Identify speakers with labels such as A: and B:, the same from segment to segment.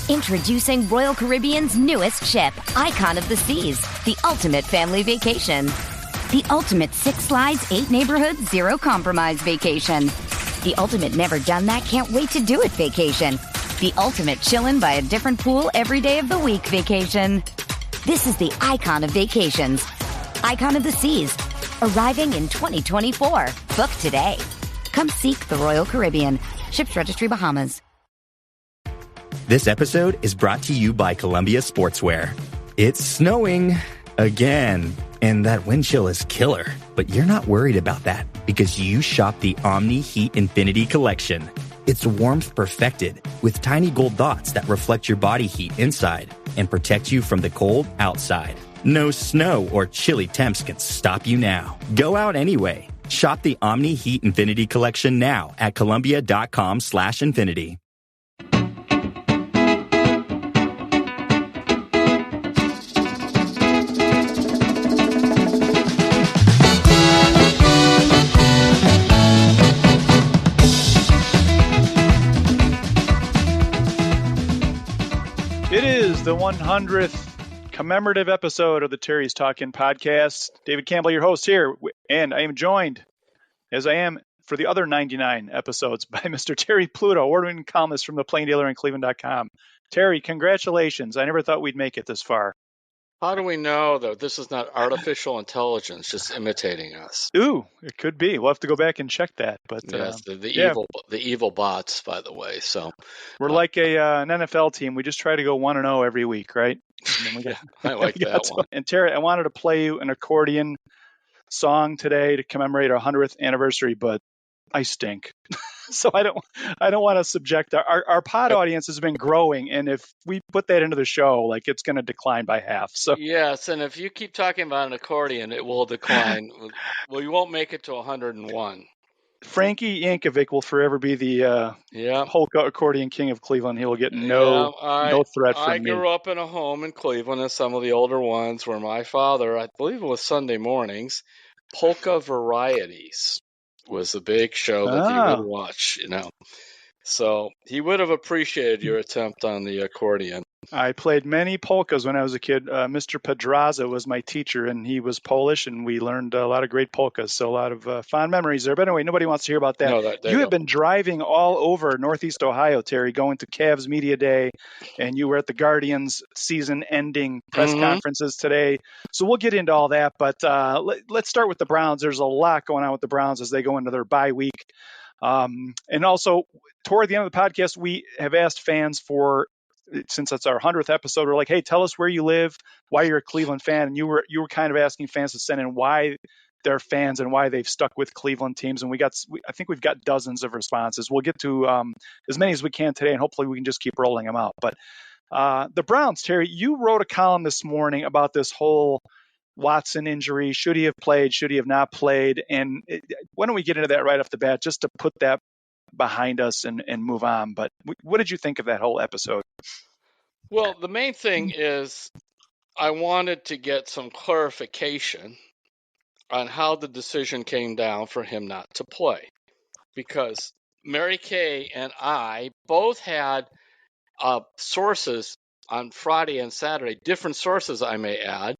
A: Introducing Royal Caribbean's newest ship, Icon of the Seas, the ultimate family vacation. The ultimate 6 slides, 8 neighborhoods, 0 compromise vacation. The ultimate never done that, can't wait to do it vacation. The ultimate chillin' by a different pool every day of the week vacation. This is the Icon of vacations. Icon of the Seas, arriving in 2024. Book today. Come seek the Royal Caribbean. Ships Registry, Bahamas.
B: This episode is brought to you by Columbia Sportswear. It's snowing again, and that wind chill is killer. But you're not worried about that because you shop the Omni Heat Infinity Collection. It's warmth perfected with tiny gold dots that reflect your body heat inside and protect you from the cold outside. No snow or chilly temps can stop you now. Go out anyway. Shop the Omni Heat Infinity Collection now at columbia.com/infinity.
C: It is the 100th commemorative episode of the Terry's Talkin podcast. David Campbell, your host here, and I am joined, as I am for the other 99 episodes, by Mr. Terry Pluto, award-winning columnist from the Plain Dealer and cleveland.com. Terry, congratulations. I never thought we'd make it this far.
D: How do we know that this is not artificial intelligence just imitating us?
C: Ooh, it could be. We'll have to go back and check that. But
D: yes, the evil bots, by the way. So
C: we're like an NFL team. We just try to go 1-0 every week, right?
D: I like that one.
C: And Terry, I wanted to play you an accordion song today to commemorate our 100th anniversary, but I stink. So I don't want to subject our pod audience has been growing, and if we put that into the show, like, it's going to decline by half. So
D: yes, and if you keep talking about an accordion, it will decline. Well, you won't make it to 101.
C: Frankie Yankovic will forever be the polka accordion king of Cleveland. He will get no threat from me.
D: I grew up in a home in Cleveland, and some of the older ones where my father, I believe it was Sunday mornings, polka varieties was the big show that he would watch, So he would have appreciated your attempt on the accordion.
C: I played many polkas when I was a kid. Mr. Pedraza was my teacher, and he was Polish, and we learned a lot of great polkas. So a lot of fond memories there. But anyway, nobody wants to hear about that.
D: No,
C: you have been driving all over Northeast Ohio, Terry, going to Cavs Media Day, and you were at the Guardians season-ending press conferences today. So we'll get into all that. But let's start with the Browns. There's a lot going on with the Browns as they go into their bye week. And also, toward the end of the podcast, we have asked fans since it's our 100th episode, we're like, hey, tell us where you live, why you're a Cleveland fan. And you were kind of asking fans to send in why they're fans and why they've stuck with Cleveland teams. And I think we've got dozens of responses. We'll get to as many as we can today, and hopefully we can just keep rolling them out. But the Browns, Terry, you wrote a column this morning about this whole Watson injury. Should he have played? Should he have not played? And why don't we get into that right off the bat, just to put that behind us and move on. But what did you think of that whole episode?
D: Well, the main thing is I wanted to get some clarification on how the decision came down for him not to play, because Mary Kay and I both had sources on Friday and Saturday, different sources I may add,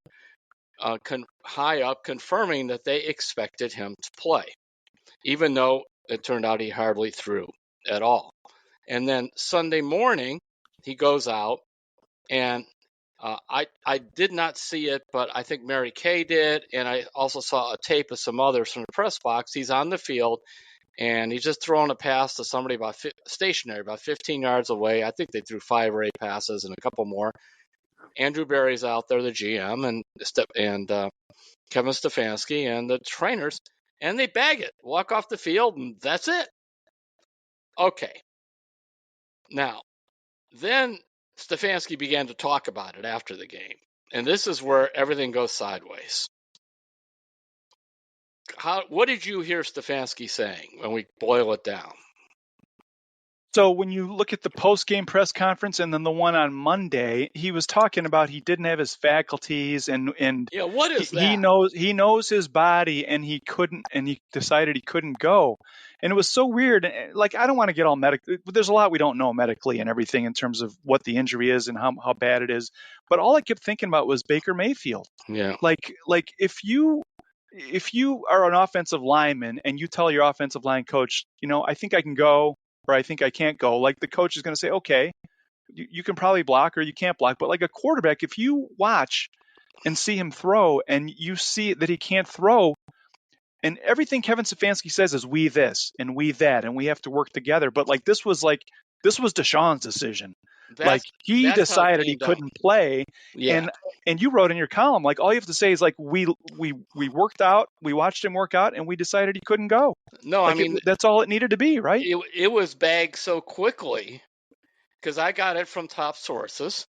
D: high up, confirming that they expected him to play, even though it turned out he hardly threw at all. And then Sunday morning, he goes out, and I did not see it, but I think Mary Kay did, and I also saw a tape of some others from the press box. He's on the field, and he's just throwing a pass to somebody stationary, about 15 yards away. I think they threw 5 or 8 passes and a couple more. Andrew Berry's out there, the GM, and Kevin Stefanski and the trainers, and they bag it, walk off the field, and that's it. Okay. Now, then Stefanski began to talk about it after the game, and this is where everything goes sideways. What did you hear Stefanski saying when we boil it down?
C: So when you look at the post-game press conference and then the one on Monday, he was talking about he didn't have his faculties and
D: Yeah, what is
C: he
D: that?
C: knows his body and he decided he couldn't go. And it was so weird. Like, I don't want to get all medical. There's a lot we don't know medically and everything in terms of what the injury is and how bad it is. But all I kept thinking about was Baker Mayfield.
D: Yeah.
C: Like if you are an offensive lineman and you tell your offensive line coach, I think I can go or I think I can't go, like the coach is going to say, okay, you can probably block or you can't block. But like a quarterback, if you watch and see him throw and you see that he can't throw, and everything Kevin Stefanski says is we this and we that and we have to work together. But this was Deshaun's decision. Like he
D: That's how it
C: decided he
D: came down.
C: couldn't play.
D: Yeah.
C: And you wrote in your column, like all you have to say is like we worked out, we watched him work out, and we decided he couldn't go.
D: No,
C: Like that's all it needed to be, right?
D: It was bagged so quickly because I got it from top sources.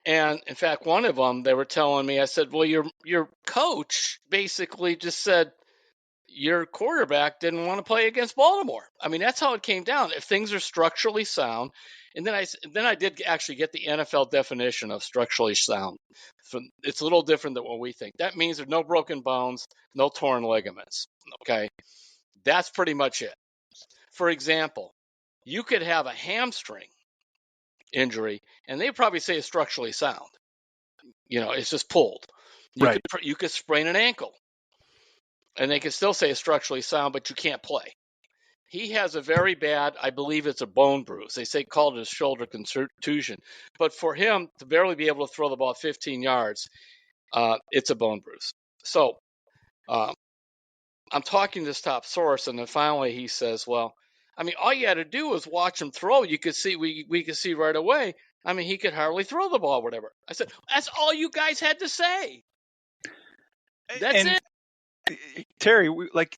D: And in fact, one of them, they were telling me, I said, well, your coach basically just said your quarterback didn't want to play against Baltimore. I mean, that's how it came down. If things are structurally sound, and then I did actually get the NFL definition of structurally sound. It's a little different than what we think. That means there's no broken bones, no torn ligaments. Okay, that's pretty much it. For example, you could have a hamstring injury, and they probably say it's structurally sound. It's just pulled. You could sprain an ankle, and they could still say it's structurally sound, but you can't play. He has a very bad, I believe it's a bone bruise. They say called it a shoulder contusion. But for him to barely be able to throw the ball 15 yards, it's a bone bruise. So I'm talking to this top source, and then finally he says, well, I mean, all you had to do was watch him throw. You could see, we could see right away. I mean, he could hardly throw the ball, whatever. I said, that's all you guys had to say. That's it.
C: Terry,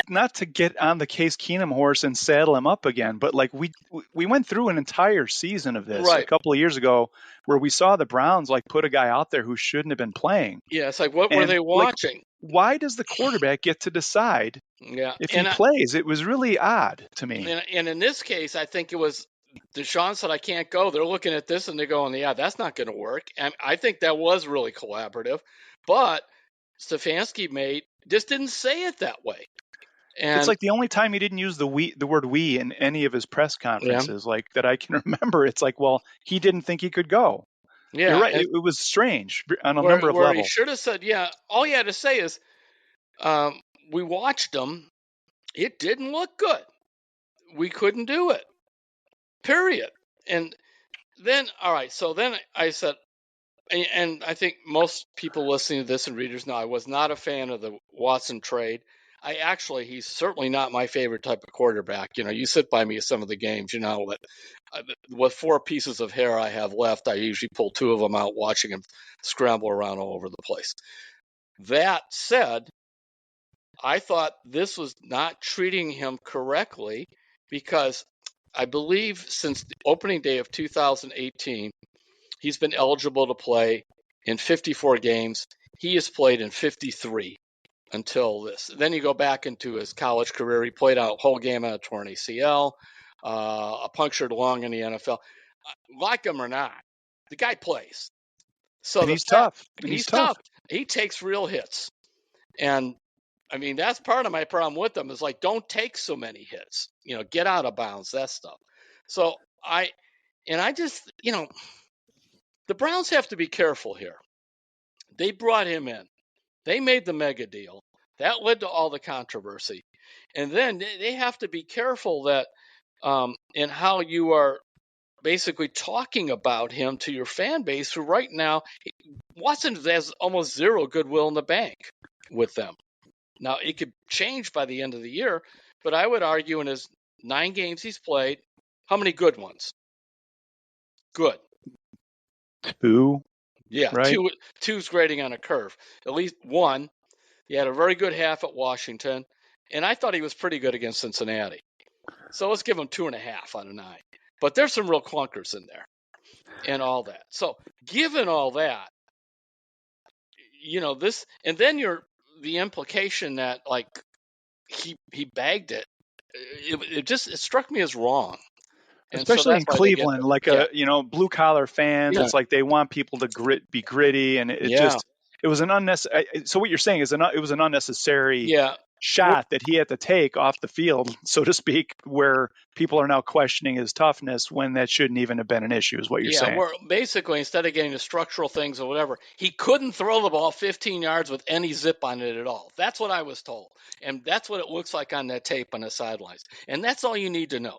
C: not to get on the Case Keenum horse and saddle him up again, but we went through an entire season of this a couple of years ago where we saw the Browns put a guy out there who shouldn't have been playing.
D: Yeah, it's like, what were they watching?
C: Why does the quarterback get to decide if he plays? It was really odd to me.
D: And in this case, I think it was Deshaun said, I can't go. They're looking at this and they're going, yeah, that's not going to work. And I think that was really collaborative. But Stefanski just didn't say it that way. And
C: it's like the only time he didn't use the word we in any of his press conferences, that I can remember. It's like, well, he didn't think he could go. Yeah, you're right. It was strange on a number of levels.
D: He should have said, yeah, all you had to say is, we watched him. It didn't look good. We couldn't do it. Period. And then, all right, so then I said, and I think most people listening to this and readers know I was not a fan of the Watson trade. He's certainly not my favorite type of quarterback. You sit by me at some of the games, that with 4 pieces of hair I have left, I usually pull 2 of them out watching him scramble around all over the place. That said, I thought this was not treating him correctly because I believe since the opening day of 2018, he's been eligible to play in 54 games. He has played in 53 until this. Then you go back into his college career. He played a whole game on a torn ACL, a punctured lung in the NFL. Like him or not, the guy plays. So
C: and he's tough.
D: He's tough. He takes real hits. And I mean, that's part of my problem with them is don't take so many hits, get out of bounds, that stuff. So I just, the Browns have to be careful here. They brought him in. They made the mega deal. That led to all the controversy. And then they have to be careful that in how you are basically talking about him to your fan base, who right now, Watson has almost zero goodwill in the bank with them. Now, it could change by the end of the year, but I would argue in his 9 games he's played, how many good ones? Good.
C: 2.
D: Yeah, right? 2's grading on a curve. At least 1. He had a very good half at Washington, and I thought he was pretty good against Cincinnati. So let's give him 2.5 out of 9. But there's some real clunkers in there and all that. So given all that, this, and then the implication that he bagged it it struck me as wrong. And so
C: Especially
D: that's
C: in
D: why they get
C: Cleveland, like blue collar fans,
D: Yeah.
C: it's like they want people to be gritty, and it was an unnecessary. So what you're saying is it was an unnecessary
D: Yeah.
C: shot that he had to take off the field, so to speak, where people are now questioning his toughness when that shouldn't even have been an issue, is what you're saying.
D: Where basically instead of getting the structural things or whatever, he couldn't throw the ball 15 yards with any zip on it at all. That's what I was told. And that's what it looks like on that tape on the sidelines. And that's all you need to know.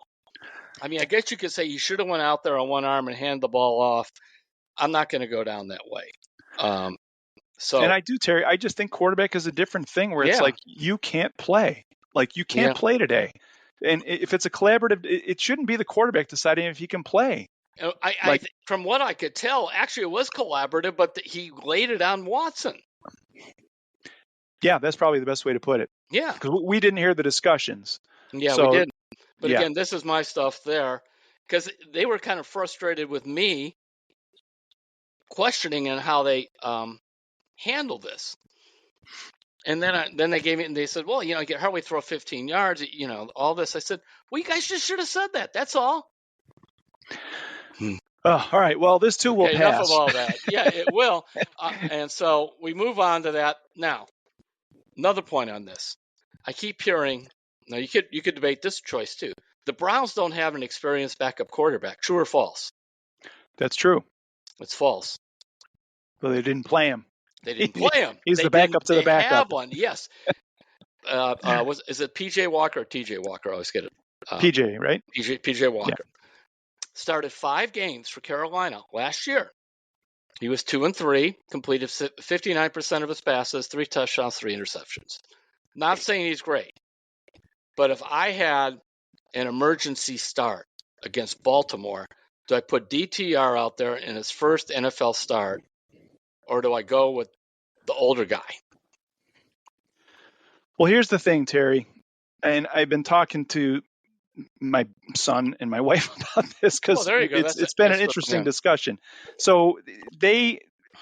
D: I mean, I guess you could say he should have went out there on one arm and handed the ball off. I'm not going to go down that way.
C: And I do, Terry. I just think quarterback is a different thing where it's like you can't play. Like you can't play today. And if it's a collaborative, it shouldn't be the quarterback deciding if he can play.
D: From what I could tell, actually it was collaborative, but he laid it on Watson.
C: Yeah, that's probably the best way to put it.
D: Yeah.
C: Because we didn't hear the discussions.
D: Yeah, so, we didn't. But again, this is my stuff there. Because they were kind of frustrated with me questioning on how they handle this. And then they gave me, and they said, well, you can hardly throw 15 yards, all this. I said, well, you guys just should have said that. That's all.
C: Oh, all right. Well, this too will pass.
D: Enough of all that. Yeah, it will. And so we move on to that. Now, another point on this. I keep hearing, now you could debate this choice too. The Browns don't have an experienced backup quarterback. True or false?
C: That's true.
D: It's false.
C: Well, they didn't play him.
D: They didn't play him.
C: He's the backup to the backup.
D: They have one, yes. Is it P.J. Walker or T.J. Walker? I always get it.
C: P.J., right?
D: P.J. Walker.
C: Yeah.
D: Started 5 games for Carolina last year. He was 2-3, completed 59% of his passes, 3 touchdowns, 3 interceptions. Not saying he's great, but if I had an emergency start against Baltimore, do I put DTR out there in his first NFL start, or do I go with the older guy?
C: Well, here's the thing, Terry, and I've been talking to my son and my wife about this because it's been an interesting discussion. So they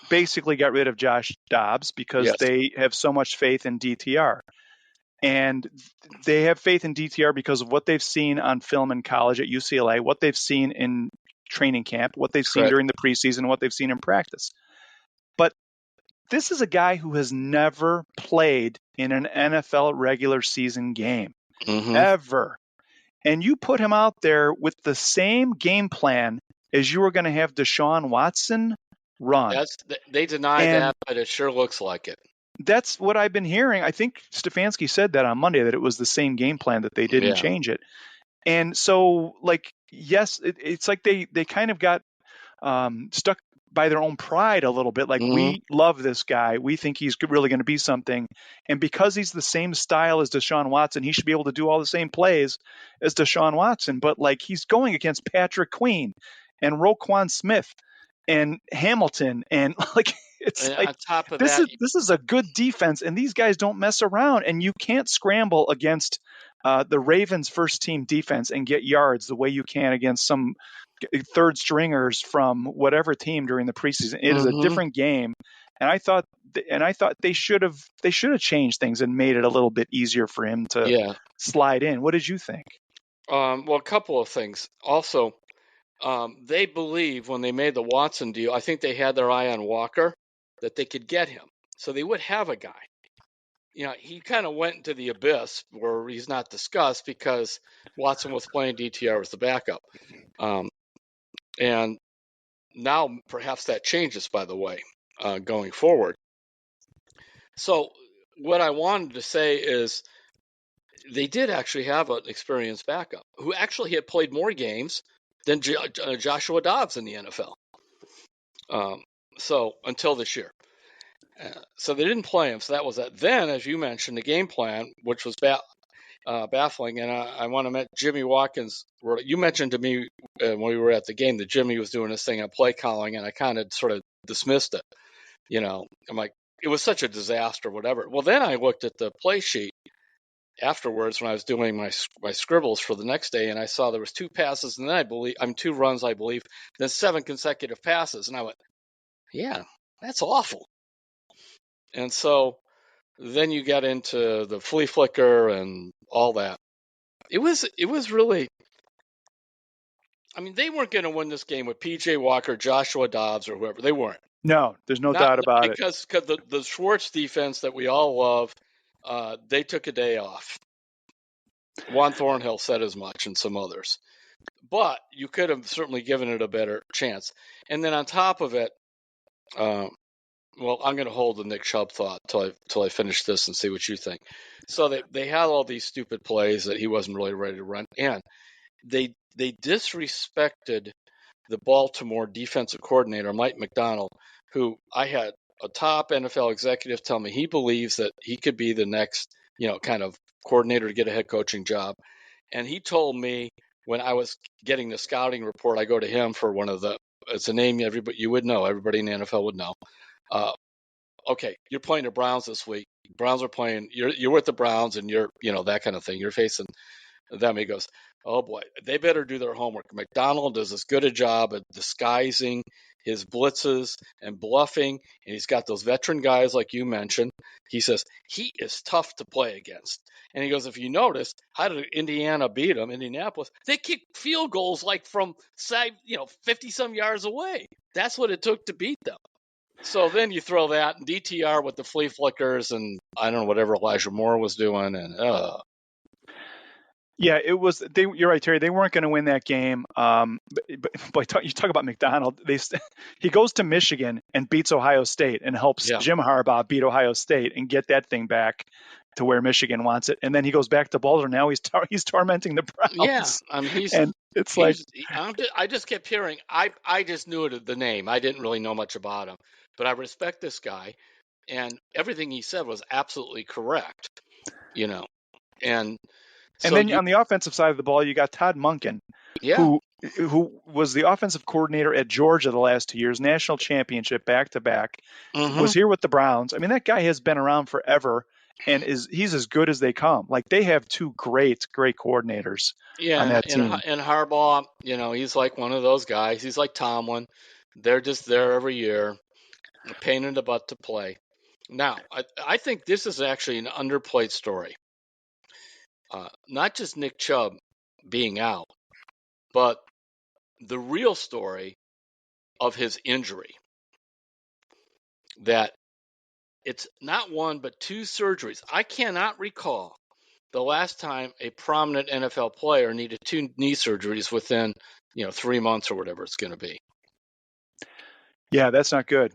C: basically got rid of Josh Dobbs because they have so much faith in DTR. And they have faith in DTR because of what they've seen on film in college at UCLA, what they've seen in training camp, what they've seen during the preseason, what they've seen in practice. But this is a guy who has never played in an NFL regular season game, ever. And you put him out there with the same game plan as you were going to have Deshaun Watson run.
D: They deny that, but it sure looks like it.
C: That's what I've been hearing. I think Stefanski said that on Monday, that it was the same game plan, that they didn't change it. And so, yes, it's like they kind of got stuck by their own pride a little bit. Like, we love this guy. We think he's really going to be something. And because he's the same style as Deshaun Watson, he should be able to do all the same plays as Deshaun Watson. But he's going against Patrick Queen and Roquan Smith and Hamilton, and it's
D: and on top of
C: this is a good defense, and these guys don't mess around, and you can't scramble against the Ravens first team defense and get yards the way you can against some third stringers from whatever team during the preseason. It is a different game, and I thought they should have changed things and made it a little bit easier for him to slide in. What did you think?
D: Well, a couple of things. Also, they believe when they made the Watson deal, I think they had their eye on Walker, that they could get him. So they would have a guy. He kind of went into the abyss where he's not discussed because Watson was playing DTR as the backup. And now perhaps that changes, by the way, going forward. So what I wanted to say is they did actually have an experienced backup who actually had played more games than Joshua Dobbs in the NFL. So until this year. So they didn't play him. So that was that. Then, as you mentioned, the game plan, which was baffling. And I want to mention Jimmy Watkins. You mentioned to me when we were at the game that Jimmy was doing this thing on play calling, and I kind of sort of dismissed it. I'm like, it was such a disaster, whatever. Well, then I looked at the play sheet afterwards when I was doing my scribbles for the next day, and I saw there was 2 passes, and then 2 runs, I believe, then 7 consecutive passes, and I went, yeah, that's awful. And so then you get into the flea flicker and all that. It was really. I mean, they weren't going to win this game with P.J. Walker, Joshua Dobbs, or whoever. They weren't.
C: No, there's no
D: Not
C: doubt about it.
D: because the Schwartz defense that we all love, they took a day off. Juan Thornhill said as much, and some others. But you could have certainly given it a better chance. And then on top of it, well, I'm going to hold the Nick Chubb thought till I finish this and see what you think. So they had all these stupid plays that he wasn't really ready to run, and they disrespected the Baltimore defensive coordinator, Mike McDonald, who I had a top NFL executive tell me he believes that he could be the next, kind of coordinator to get a head coaching job. And he told me when I was getting the scouting report, I go to him for it's a name you would know, everybody in the NFL would know. Okay, you're playing the Browns this week. Browns are playing, you're with the Browns and you're, that kind of thing. You're facing them. He goes, oh boy, they better do their homework. McDonald does as good a job at disguising his blitzes and bluffing, and he's got those veteran guys like you mentioned. He says he is tough to play against. And he goes, if you notice, how did Indiana beat them, Indianapolis? They kicked field goals like from, 50-some yards away. That's what it took to beat them. So then you throw that and DTR with the flea flickers and I don't know, whatever Elijah Moore was doing. And
C: yeah, it was. You're right, Terry. They weren't going to win that game. But you talk about McDonald. He goes to Michigan and beats Ohio State and helps Jim Harbaugh beat Ohio State and get that thing back to where Michigan wants it. And then he goes back to Baltimore. Now he's tormenting the Browns.
D: Yeah, I mean I just kept hearing. I just knew the name. I didn't really know much about him, but I respect this guy, and everything he said was absolutely correct. And
C: then on the offensive side of the ball, you got Todd Monken, who was the offensive coordinator at Georgia the last 2 years, national championship back-to-back, was here with the Browns. I mean, that guy has been around forever, and he's as good as they come. Like, they have two great coordinators on that team.
D: And Harbaugh, he's like one of those guys. He's like Tomlin. They're just there every year, a pain in the butt to play. Now, I think this is actually an underplayed story. Not just Nick Chubb being out, but the real story of his injury. That it's not one, but two surgeries. I cannot recall the last time a prominent NFL player needed two knee surgeries within, 3 months or whatever it's going to be.
C: Yeah, that's not good.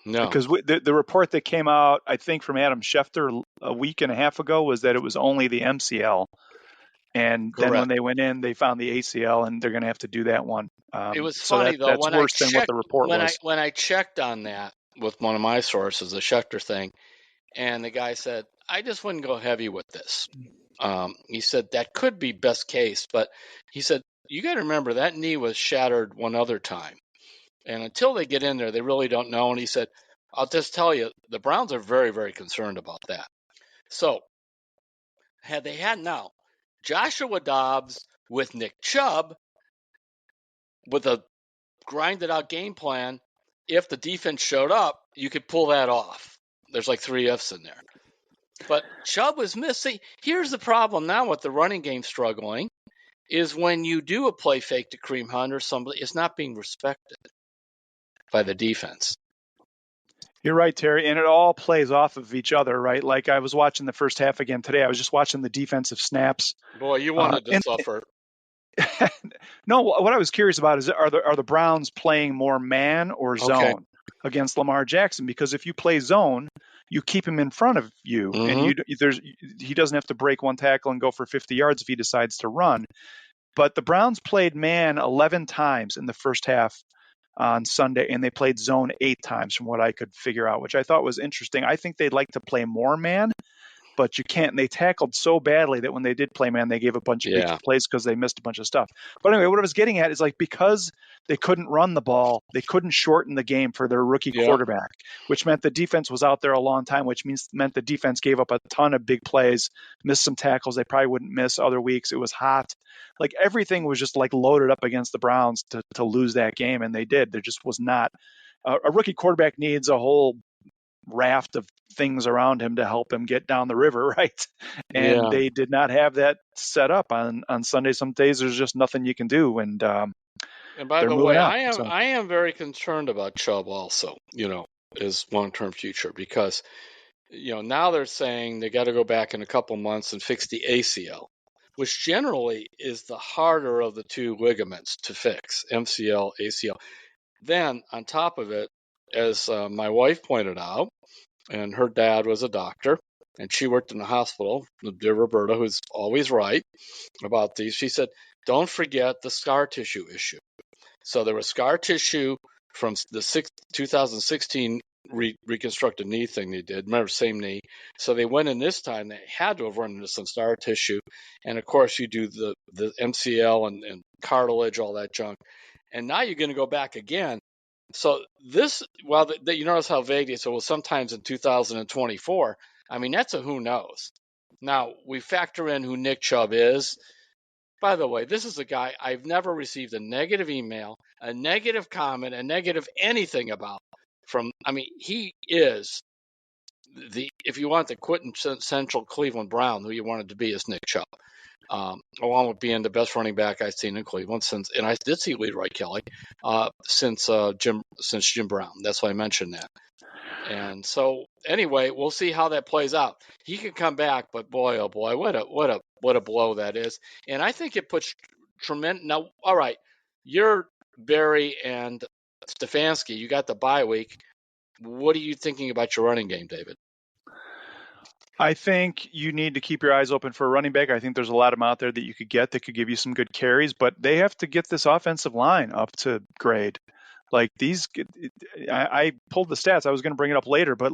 D: No.
C: Because the report that came out, I think, from Adam Schefter a week and a half ago was that it was only the MCL. And then when they went in, they found the ACL, and they're going to have to do that one.
D: It was funny, though.
C: That's worse than what the report was.
D: When I checked on that with one of my sources, the Schefter thing, and the guy said, I just wouldn't go heavy with this. He said that could be best case, but he said, you got to remember that knee was shattered one other time. And until they get in there, they really don't know. And he said, I'll just tell you, the Browns are very, very concerned about that. So had they had now Joshua Dobbs with Nick Chubb with a grinded out game plan, if the defense showed up, you could pull that off. There's like 3 ifs in there. But Chubb was missing. Here's the problem now with the running game struggling is when you do a play fake to Kareem Hunt or somebody, it's not being respected by the defense.
C: You're right, Terry, and it all plays off of each other, right? Like I was watching the first half again today. I was just watching the defensive snaps.
D: Boy, you wanted to suffer.
C: No, what I was curious about is are the Browns playing more man or zone against Lamar Jackson? Because if you play zone, you keep him in front of you, and he doesn't have to break one tackle and go for 50 yards if he decides to run. But the Browns played man 11 times in the first half on Sunday, and they played zone 8 times from what I could figure out, which I thought was interesting. I think they'd like to play more man, but you can't. And they tackled so badly that when they did play man, they gave a bunch of big plays because they missed a bunch of stuff. But anyway, what I was getting at is like because they couldn't run the ball, they couldn't shorten the game for their rookie quarterback, which meant the defense was out there a long time, which meant the defense gave up a ton of big plays, missed some tackles they probably wouldn't miss other weeks. It was hot. Like everything was just like loaded up against the Browns to lose that game, and they did. There just was not a rookie quarterback needs a whole raft of things around him to help him get down the river, right? And
D: Yeah.
C: they did not have that set up on Sunday. Some days there's just nothing you can do, and
D: by
C: they're
D: the
C: moving
D: way,
C: out.
D: I am very concerned about Chubb also, his long-term future, because now they're saying they got to go back in a couple months and fix the ACL, which generally is the harder of the two ligaments to fix, MCL, ACL. Then on top of it, as my wife pointed out, and her dad was a doctor, and she worked in the hospital, dear Roberta, who's always right about these, she said, don't forget the scar tissue issue. So there was scar tissue from the 2016 reconstructed knee thing they did. Remember, same knee. So they went in this time. They had to have run into some scar tissue. And, of course, you do the MCL and cartilage, all that junk. And now you're going to go back again. So this, well, you notice how vague they said, well, sometimes in 2024. I mean, that's a who knows. Now, we factor in who Nick Chubb is. By the way, this is a guy I've never received a negative email, a negative comment, a negative anything about from. I mean, he is if you want the quintessential Cleveland Brown, who you wanted to be is Nick Chubb, along with being the best running back I've seen in Cleveland since, and I did see Leroy Kelly since Jim Brown. That's why I mentioned that. And so anyway, we'll see how that plays out. He can come back, but boy, oh boy, what a blow that is. And I think it puts tremendous. Now, all right, you're Barry and Stefanski. You got the bye week. What are you thinking about your running game, David?
C: I think you need to keep your eyes open for a running back. I think there's a lot of them out there that you could get that could give you some good carries, but they have to get this offensive line up to grade. Like these, I pulled the stats. I was going to bring it up later, but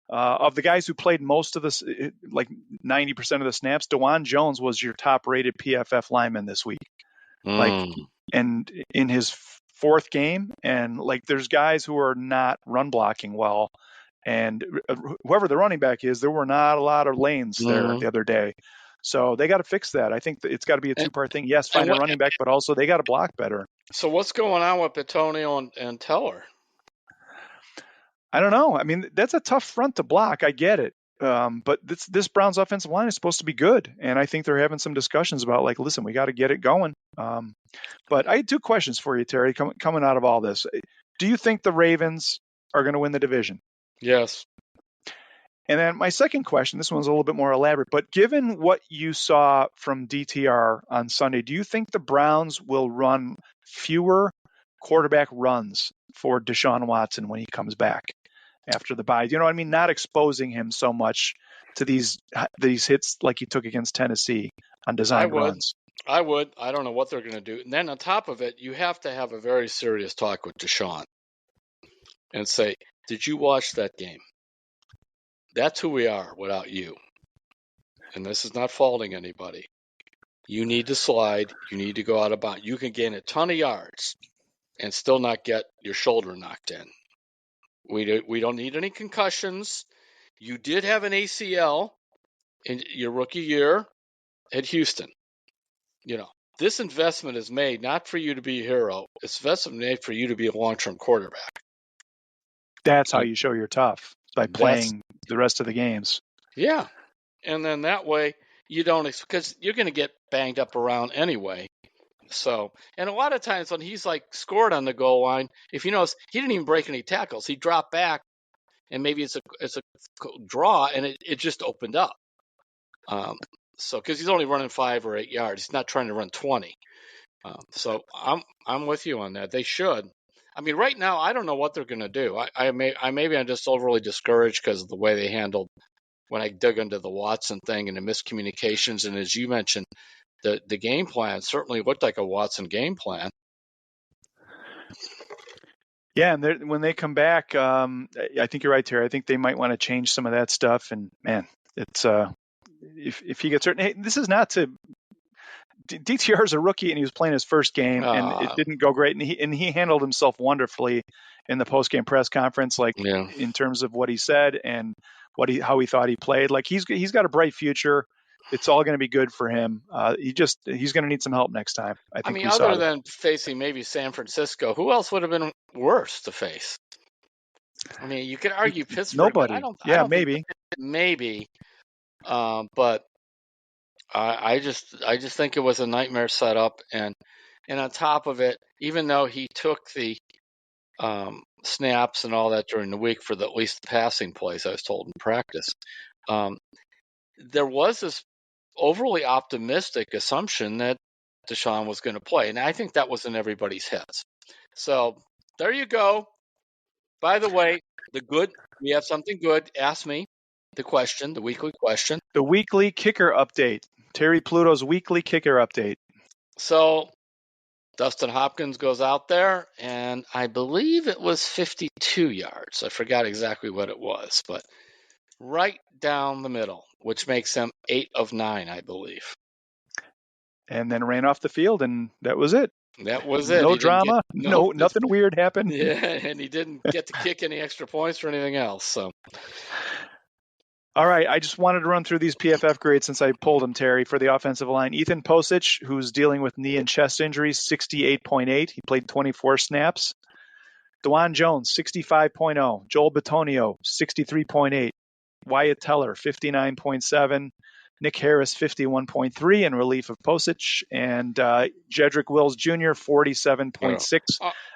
C: of the guys who played most of this, like 90% of the snaps, DeJuan Jones was your top-rated PFF lineman this week. And in his fourth game, and there's guys who are not run blocking well, and whoever the running back is, there were not a lot of lanes there the other day. So they got to fix that. I think that it's got to be a two-part thing. Yes, find a running back, but also they got to block better.
D: So what's going on with Bitonio and Teller?
C: I don't know. I mean, that's a tough front to block. I get it. But this Browns offensive line is supposed to be good. And I think they're having some discussions about listen, we got to get it going. But I had two questions for you, Terry, coming out of all this. Do you think the Ravens are going to win the division?
D: Yes.
C: And then my second question, this one's a little bit more elaborate, but given what you saw from DTR on Sunday, do you think the Browns will run fewer quarterback runs for Deshaun Watson when he comes back after the bye? You know what I mean? Not exposing him so much to these hits like he took against Tennessee on designed runs.
D: I would. I don't know what they're going to do. And then on top of it, you have to have a very serious talk with Deshaun and say, did you watch that game? That's who we are without you. And this is not faulting anybody. You need to slide. You need to go out of bounds. You can gain a ton of yards and still not get your shoulder knocked in. We don't need any concussions. You did have an ACL in your rookie year at Houston. This investment is made not for you to be a hero. It's investment made for you to be a long-term quarterback.
C: That's how you show you're tough, by playing the rest of the games.
D: Yeah. And then that way you don't, because you're going to get banged up around anyway. So, and a lot of times when he's scored on the goal line, if you notice, he didn't even break any tackles. He dropped back, and maybe it's a draw, and it just opened up. So, because he's only running 5 or 8 yards, he's not trying to run 20. So I'm with you on that. They should. I mean, right now I don't know what they're going to do. Maybe I'm just overly discouraged because of the way they handled when I dug into the Watson thing and the miscommunications, and as you mentioned. The game plan certainly looked like a Watson game plan.
C: Yeah, and when they come back, I think you're right, Terry. I think they might want to change some of that stuff. And man, it's if he gets hurt, hey, this is not to. DTR is a rookie, and he was playing his first game, and it didn't go great. And he handled himself wonderfully in the post-game press conference, in terms of what he said and how he thought he played. He's got a bright future. It's all going to be good for him. He's going to need some help next time. I mean,
D: other than facing maybe San Francisco, who else would have been worse to face? I mean, you could argue Pittsburgh.
C: Nobody.
D: But I
C: Yeah,
D: don't
C: maybe.
D: Think maybe. But I just think it was a nightmare setup, and on top of it, even though he took the snaps and all that during the week for at least the passing plays, I was told in practice, there was this overly optimistic assumption that Deshaun was going to play, and I think that was in everybody's heads. So there you go. By the way, we have something good. Ask me the question, the weekly question.
C: The weekly kicker update. Terry Pluto's weekly kicker update.
D: So Dustin Hopkins goes out there, and I believe it was 52 yards. I forgot exactly what it was, but right down the middle, which makes him 8 of 9, I believe.
C: And then ran off the field, and that was it.
D: That was it.
C: No drama. Nothing weird happened.
D: Yeah, and he didn't get to kick any extra points or anything else. So,
C: all right, I just wanted to run through these PFF grades since I pulled them, Terry, for the offensive line. Ethan Posich, who's dealing with knee and chest injuries, 68.8. He played 24 snaps. DeJuan Jones, 65.0. Joel Bitonio, 63.8. Wyatt Teller, 59.7. Nick Harris, 51.3 in relief of Posich. And Jedrick Wills Jr., 47.6.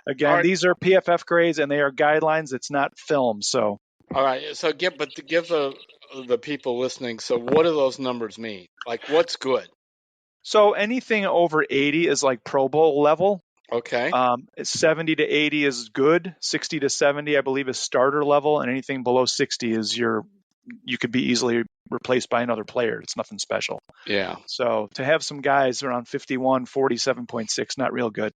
C: Again,
D: right.
C: These are PFF grades, and they are guidelines. It's not film. So,
D: all right. So, give the people listening. So, what do those numbers mean? Like, what's good?
C: So, anything over 80 is like Pro Bowl level.
D: Okay.
C: 70 to 80 is good. 60 to 70, I believe, is starter level, and anything below 60 is you could be easily replaced by another player. It's nothing special.
D: Yeah.
C: So to have some guys around 51, 47.6, not real good.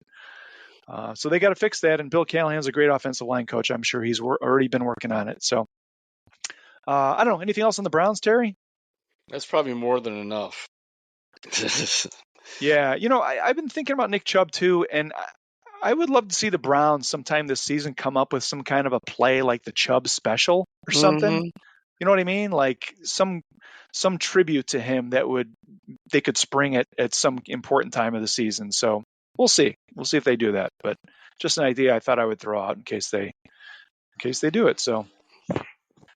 C: So they got to fix that. And Bill Callahan's a great offensive line coach. I'm sure he's already been working on it. So I don't know. Anything else on the Browns, Terry?
D: That's probably more than enough.
C: Yeah. I've been thinking about Nick Chubb too. And I would love to see the Browns sometime this season come up with some kind of a play like the Chubb special or something. Mm-hmm. You know what I mean? Like some tribute to him they could spring it at some important time of the season. So we'll see. We'll see if they do that. But just an idea I thought I would throw out in case they do it. So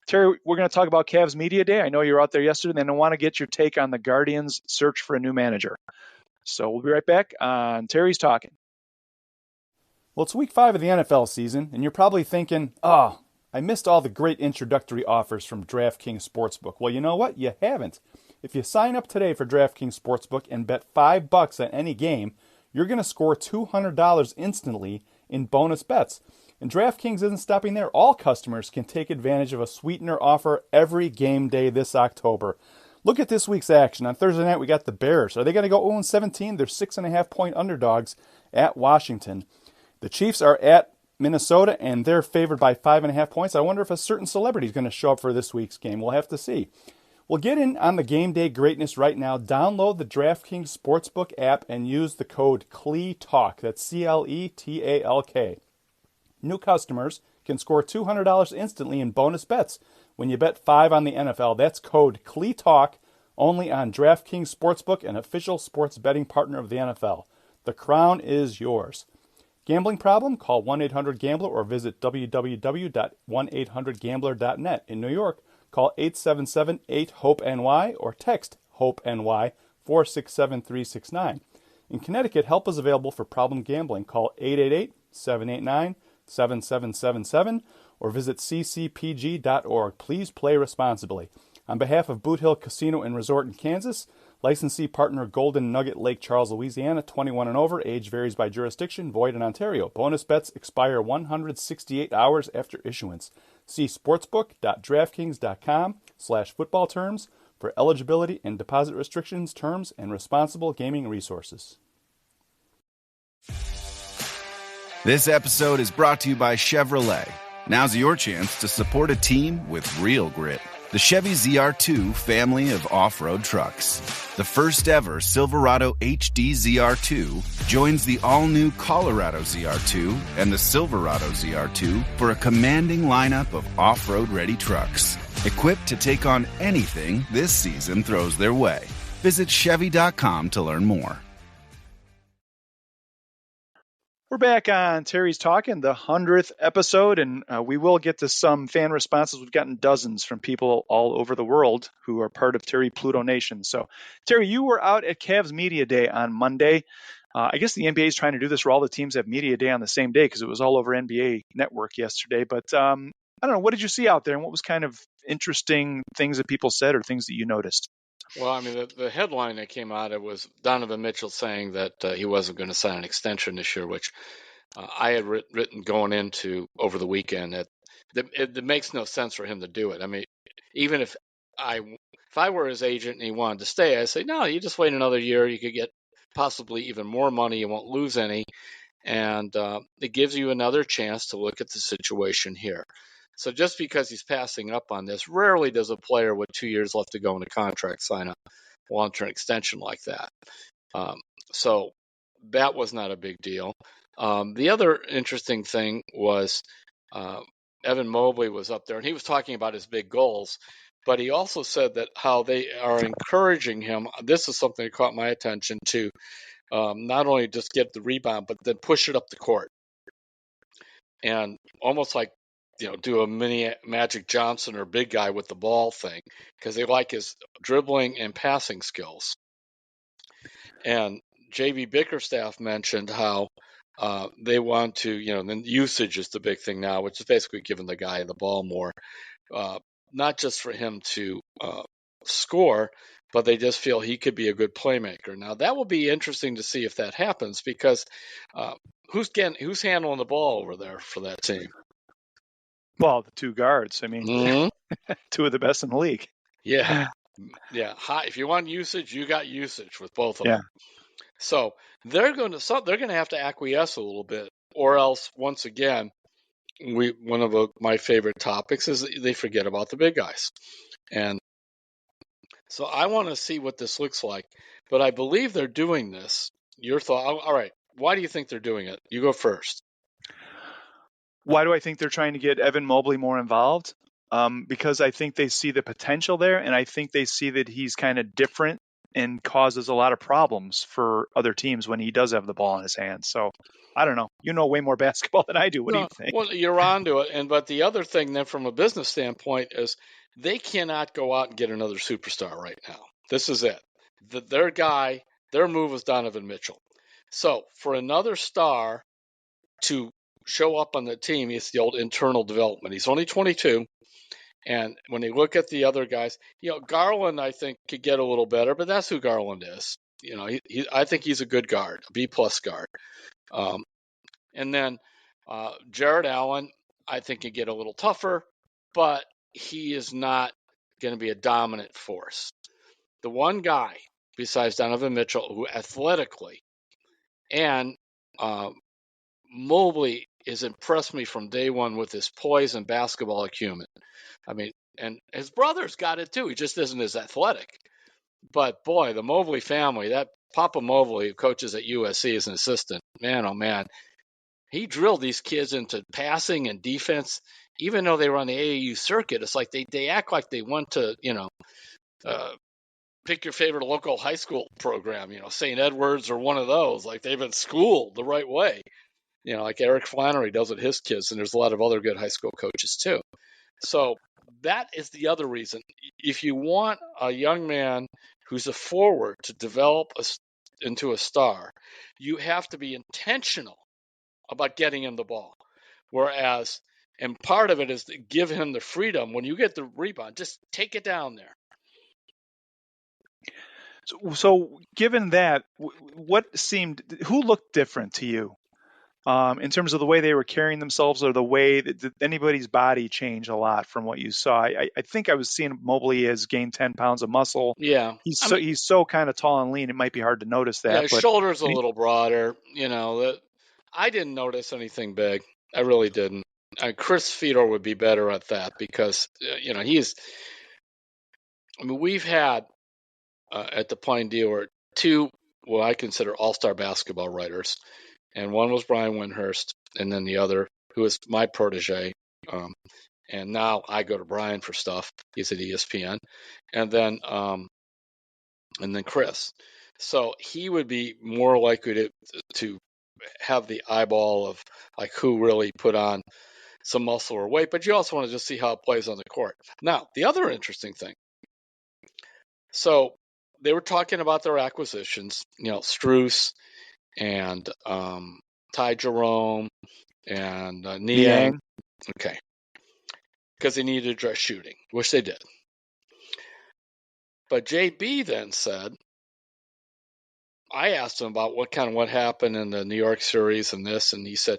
C: Terry, we're going to talk about Cavs Media Day. I know you were out there yesterday, and I want to get your take on the Guardians' search for a new manager. So we'll be right back on Terry's Talkin'.
E: Well, it's week 5 of the NFL season, and you're probably thinking, I missed all the great introductory offers from DraftKings Sportsbook. Well, you know what? You haven't. If you sign up today for DraftKings Sportsbook and bet $5 on any game, you're going to score $200 instantly in bonus bets. And DraftKings isn't stopping there. All customers can take advantage of a sweetener offer every game day this October. Look at this week's action. On Thursday night, we got the Bears. Are they going to go 0-17? They're 6.5-point underdogs at Washington. The Chiefs are at Minnesota, and they're favored by 5.5 points. I wonder if a certain celebrity is going to show up for this week's game. We'll have to see. We'll get in on the game day greatness right now. Download the DraftKings Sportsbook app and use the code CLETALK. That's CLETALK. New customers can score $200 instantly in bonus bets when you bet 5 on the NFL. That's code CLETALK, only on DraftKings Sportsbook, an official sports betting partner of the NFL. The crown is yours. Gambling problem? Call 1-800-GAMBLER or visit www.1800gambler.net. In New York, call 877-8-HOPE-NY or text HOPE-NY 467-369. In Connecticut, help is available for problem gambling. Call 888-789-7777 or visit ccpg.org. Please play responsibly. On behalf of Boot Hill Casino and Resort in Kansas, licensee partner Golden Nugget Lake Charles, Louisiana, 21 and over, age varies by jurisdiction, void in Ontario. Bonus bets expire 168 hours after issuance. See sportsbook.draftkings.com/football terms for eligibility and deposit restrictions, terms, and responsible gaming resources.
F: This episode is brought to you by Chevrolet. Now's your chance to support a team with real grit. The Chevy ZR2 family of off-road trucks. The first ever Silverado HD ZR2 joins the all-new Colorado ZR2 and the Silverado ZR2 for a commanding lineup of off-road ready trucks, equipped to take on anything this season throws their way. Visit Chevy.com to learn more.
C: We're back on Terry's Talkin, the 100th episode, and we will get to some fan responses. We've gotten dozens from people all over the world who are part of Terry Pluto Nation. So, Terry, you were out at Cavs Media Day on Monday. I guess the NBA is trying to do this where all the teams have Media Day on the same day because it was all over NBA Network yesterday. But I don't know, what did you see out there, and what was kind of interesting things that people said or things that you noticed?
D: Well, I mean, the headline that came out, it was Donovan Mitchell saying that he wasn't going to sign an extension this year, which I had written going into over the weekend that it makes no sense for him to do it. I mean, even if I were his agent and he wanted to stay, I'd say, no, you just wait another year. You could get possibly even more money. You won't lose any. And it gives you another chance to look at the situation here. So just because he's passing up on this, rarely does a player with 2 years left to go in a contract sign a long-term extension like that. So that was not a big deal. The other interesting thing was Evan Mobley was up there, and he was talking about his big goals, but he also said that how they are encouraging him. This is something that caught my attention to not only just get the rebound, but then push it up the court. And almost like, do a mini Magic Johnson or big guy with the ball thing, because they like his dribbling and passing skills. And J.B. Bickerstaff mentioned how they want to, then usage is the big thing now, which is basically giving the guy the ball more, not just for him to score, but they just feel he could be a good playmaker. Now, that will be interesting to see if that happens, because who's handling the ball over there for that team?
C: Well, the two guards. I mean, two of the best in the league.
D: Yeah. Yeah. If you want usage, you got usage with both of them. So they're going to have to acquiesce a little bit, or else, once again, one of my favorite topics is they forget about the big guys. And so I want to see what this looks like, but I believe they're doing this. Your thought? All right. Why do you think they're doing it? You go first.
C: Why do I think they're trying to get Evan Mobley more involved? Because I think they see the potential there, and I think they see that he's kind of different and causes a lot of problems for other teams when he does have the ball in his hands. So I don't know. You know way more basketball than I do. What do you think?
D: Well, you're onto it. But the other thing then from a business standpoint is they cannot go out and get another superstar right now. This is it. Their move was Donovan Mitchell. So for another star to show up on the team, it's the old internal development. He's only 22. And when you look at the other guys, Garland, I think, could get a little better, but that's who Garland is. I think he's a good guard, a B-plus guard. And then Jared Allen, I think, can get a little tougher, but he is not going to be a dominant force. The one guy besides Donovan Mitchell who athletically and Mobley has impressed me from day one with his poise and basketball acumen. I mean, and his brother's got it too. He just isn't as athletic. But boy, the Mobley family, that Papa Mobley, who coaches at USC as an assistant, man, oh man, he drilled these kids into passing and defense. Even though they were on the AAU circuit, it's like they act like they went to, pick your favorite local high school program, St. Edward's or one of those. Like they've been schooled the right way. Like Eric Flannery does with his kids, and there's a lot of other good high school coaches too. So that is the other reason. If you want a young man who's a forward to develop into a star, you have to be intentional about getting him the ball. Whereas, and part of it is to give him the freedom. When you get the rebound, just take it down there.
C: So given that, who looked different to you? In terms of the way they were carrying themselves, or the way that anybody's body changed a lot from what you saw. I think I was seeing Mobley has gained 10 pounds of muscle.
D: Yeah.
C: He's so kind of tall and lean, it might be hard to notice that.
D: Yeah, his shoulders a little broader. I didn't notice anything big. I really didn't. Chris Fedor would be better at that because, we've had at the Pine Dealer two, what I consider all-star basketball writers. And one was Brian Windhurst, and then the other, who is my protege. And now I go to Brian for stuff. He's at ESPN. And then Chris. So he would be more likely to have the eyeball of like who really put on some muscle or weight, but you also want to just see how it plays on the court. Now, the other interesting thing, so they were talking about their acquisitions, Struess and Ty Jerome and Niang. Okay. Because they needed to address shooting, which they did. But JB then said, I asked him about what happened in the New York series and this, and he said,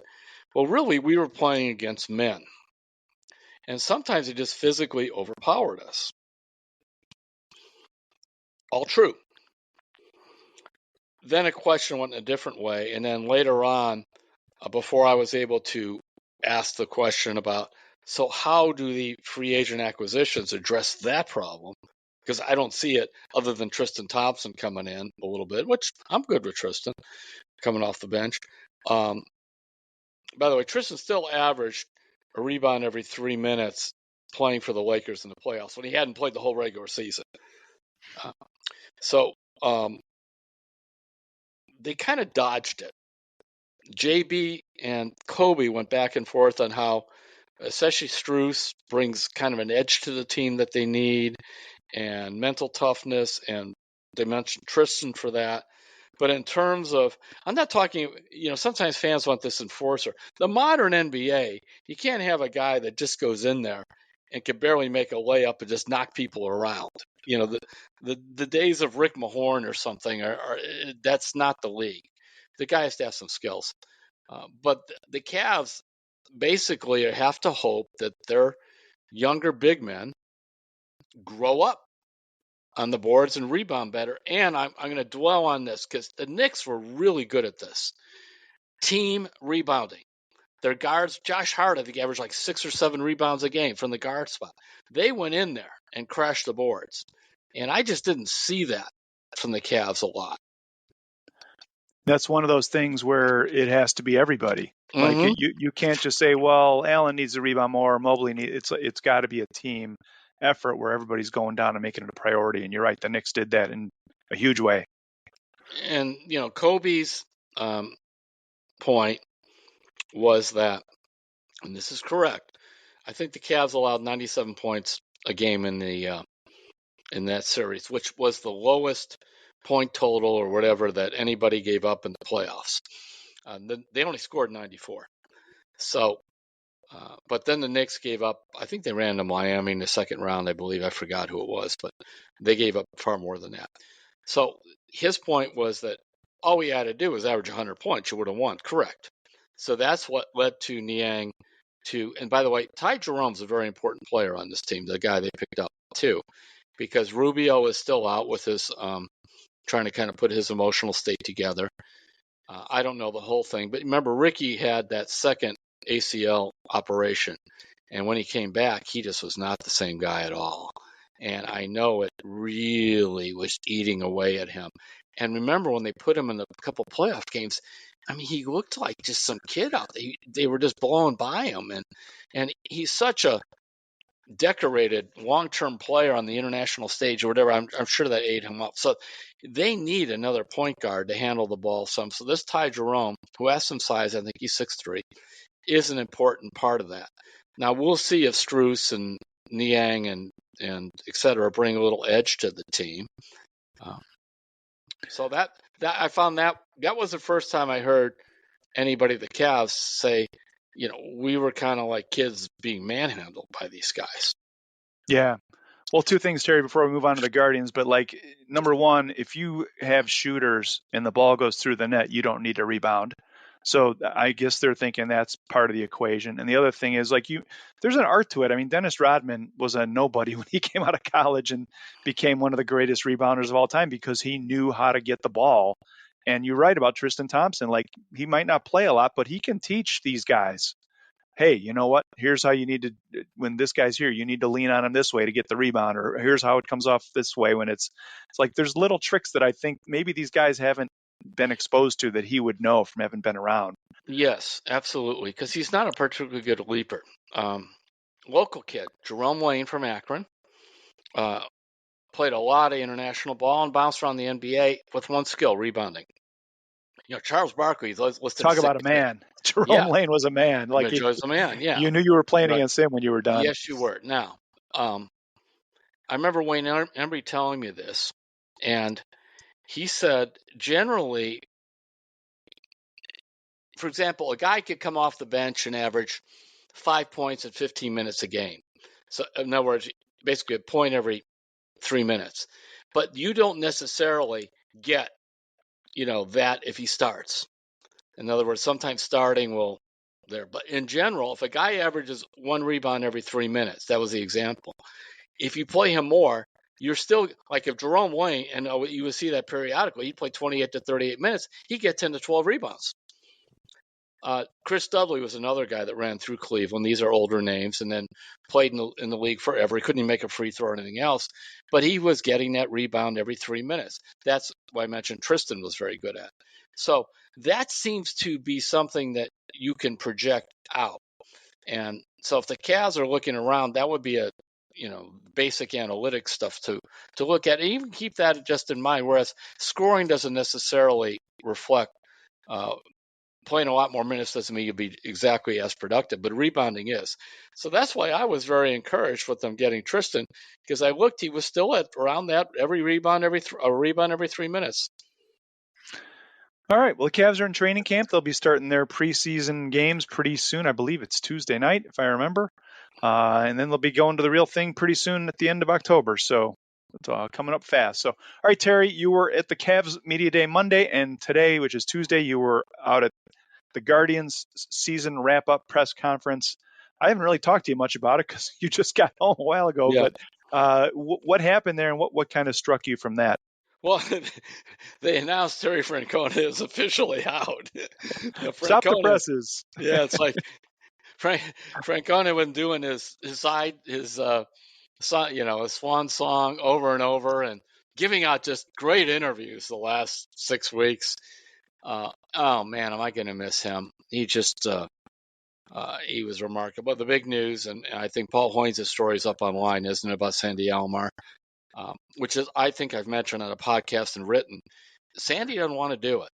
D: well, really, we were playing against men. And sometimes it just physically overpowered us. All true. Then a question went in a different way. And then later on, before I was able to ask the question about, so how do the free agent acquisitions address that problem? Because I don't see it other than Tristan Thompson coming in a little bit, which I'm good with Tristan coming off the bench. By the way, Tristan still averaged a rebound every 3 minutes playing for the Lakers in the playoffs when he hadn't played the whole regular season. So they kind of dodged it. JB and Kobe went back and forth on how, especially Struess, brings kind of an edge to the team that they need, and mental toughness, and they mentioned Tristan for that. But in terms of, I'm not talking, sometimes fans want this enforcer. The modern NBA, you can't have a guy that just goes in there and can barely make a layup and just knock people around. The days of Rick Mahorn or something that's not the league. The guy has to have some skills. But the Cavs basically have to hope that their younger big men grow up on the boards and rebound better. And I'm going to dwell on this because the Knicks were really good at this. Team rebounding. Their guards, Josh Hart, I think, averaged like 6 or 7 rebounds a game from the guard spot. They went in there and crashed the boards. And I just didn't see that from the Cavs a lot.
C: That's one of those things where it has to be everybody. Like you can't just say, well, Allen needs to rebound more, Mobley needs. It's got to be a team effort where everybody's going down and making it a priority. And you're right, the Knicks did that in a huge way.
D: And Kobe's point was that, and this is correct, I think the Cavs allowed 97 points a game in that series, which was the lowest point total or whatever that anybody gave up in the playoffs. They only scored 94. So, but then the Knicks gave up, I think they ran to Miami in the second round, I believe. I forgot who it was, but they gave up far more than that. So his point was that all we had to do was average 100 points. You would have won. Correct. So that's what led to Niang to, and by the way, Ty Jerome's a very important player on this team, the guy they picked up too, because Rubio is still out with his trying to kind of put his emotional state together. I don't know the whole thing, but remember Ricky had that second ACL operation, and when he came back, he just was not the same guy at all. And I know it really was eating away at him. And remember when they put him in a couple playoff games, I mean, he looked like just some kid out there. They were just blowing by him, and he's such a decorated long-term player on the international stage or whatever. I'm sure that ate him up. So they need another point guard to handle the ball some. So this Ty Jerome, who has some size, I think he's 6'3", is an important part of that. Now we'll see if Struess and Niang and et cetera bring a little edge to the team. So that I found that was the first time I heard anybody at the Cavs say, we were kind of like kids being manhandled by these guys.
C: Yeah. Well, two things, Terry, before we move on to the Guardians. But like, number one, if you have shooters and the ball goes through the net, you don't need to rebound. So I guess they're thinking that's part of the equation. And the other thing is, like, there's an art to it. I mean, Dennis Rodman was a nobody when he came out of college and became one of the greatest rebounders of all time because he knew how to get the ball. And you're right about Tristan Thompson. Like, he might not play a lot, but he can teach these guys, hey, you know what? Here's how you need to, when this guy's here, you need to lean on him this way to get the rebound, or here's how it comes off this way when it's like there's little tricks that I think maybe these guys haven't been exposed to that he would know from having been around.
D: Yes, absolutely, because he's not a particularly good leaper. Local kid, Jerome Lane from Akron, played a lot of international ball and bounced around the NBA with one skill, rebounding. Charles Barkley listed.
C: Talk about a man. Jerome Lane was a man. Like
D: he was a man. Yeah,
C: you knew you were playing against him when you were done.
D: Yes, you were. Now, I remember Wayne Embry telling me this, and he said generally, for example, a guy could come off the bench and average 5 points in 15 minutes a game. So, in other words, basically a point every 3 minutes. But you don't necessarily get, that if he starts. In other words, sometimes starting will there. But in general, if a guy averages 1 rebound every 3 minutes, that was the example. If you play him more, you're still like if Jerome Wayne, and you would see that periodically, he'd play 28 to 38 minutes, he'd get 10 to 12 rebounds. Chris Dudley was another guy that ran through Cleveland. These are older names, and then played in the league forever. He couldn't even make a free throw or anything else, but he was getting that rebound every 3 minutes. That's what I mentioned Tristan was very good at. So that seems to be something that you can project out. And so if the Cavs are looking around, that would be a basic analytics stuff to look at, and even keep that just in mind. Whereas scoring doesn't necessarily reflect playing a lot more minutes doesn't mean you'll be exactly as productive, but rebounding is. So that's why I was very encouraged with them getting Tristan, because I looked, he was still at around that rebound every 3 minutes.
C: All right. Well, the Cavs are in training camp. They'll be starting their preseason games pretty soon. I believe it's Tuesday night, if I remember. And then they'll be going to the real thing pretty soon at the end of October. So it's coming up fast. So, all right, Terry, you were at the Cavs Media Day Monday, and today, which is Tuesday, you were out at the Guardians season wrap-up press conference. I haven't really talked to you much about it because you just got home a while ago. Yeah. But what happened there, and what kind of struck you from that?
D: Well, they announced Terry Francona is officially out.
C: Stop the presses.
D: Yeah, it's like Francona was doing his swan song over and over, and giving out just great interviews the last 6 weeks. Oh man, am I going to miss him? He just he was remarkable. The big news, and I think Paul Hoynes' story is up online, isn't it, about Sandy Alomar? Which is, I think I've mentioned on a podcast and written. Sandy doesn't want to do it.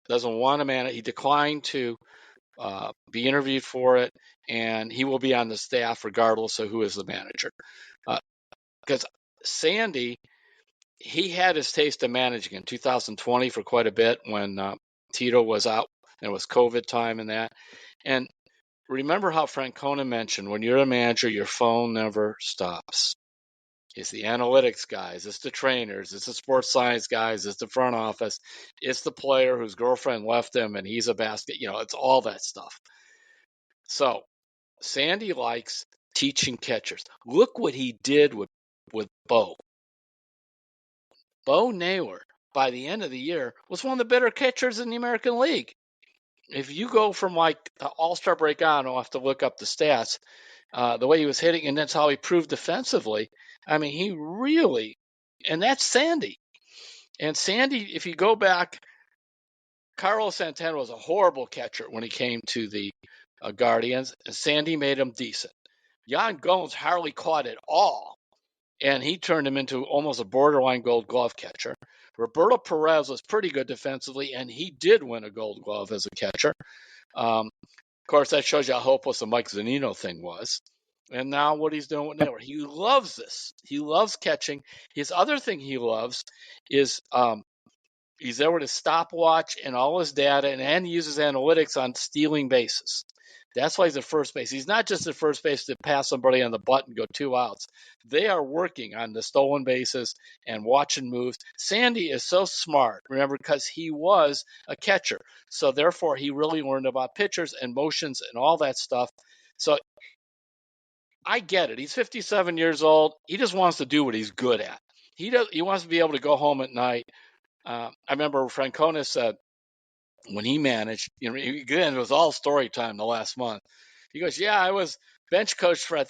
D: Doesn't want to manage. He declined to be interviewed for it, and he will be on the staff regardless of who is the manager. Because Sandy, he had his taste of managing in 2020 for quite a bit when Tito was out and it was COVID time and that. And remember how Francona mentioned, when you're a manager, your phone never stops. It's the analytics guys, it's the trainers, it's the sports science guys, it's the front office, it's the player whose girlfriend left him and he's a basket, it's all that stuff. So Sandy likes teaching catchers. Look what he did with Bo. Bo Naylor, by the end of the year, was one of the better catchers in the American League. If you go from like the All-Star break on, I'll have to look up the stats, the way he was hitting, and that's how he proved defensively. I mean, he really, and that's Sandy. And Sandy, if you go back, Carlos Santana was a horrible catcher when he came to the Guardians, and Sandy made him decent. Jan Gomes hardly caught it all, and he turned him into almost a borderline Gold Glove catcher. Roberto Perez was pretty good defensively, and he did win a Gold Glove as a catcher. Of course, that shows you how hopeless the Mike Zunino thing was. And now what he's doing with Naylor. He loves this. He loves catching. His other thing he loves is he's there with his stopwatch and all his data, and he uses analytics on stealing bases. That's why he's at first base. He's not just at first base to pass somebody on the butt and go 2 outs. They are working on the stolen bases and watching moves. Sandy is so smart, remember, because he was a catcher. So therefore, he really learned about pitchers and motions and all that stuff. So I get it. He's 57 years old. He just wants to do what he's good at. He wants to be able to go home at night. I remember Francona said when he managed, again, it was all story time the last month. He goes, yeah, I was bench coach for, I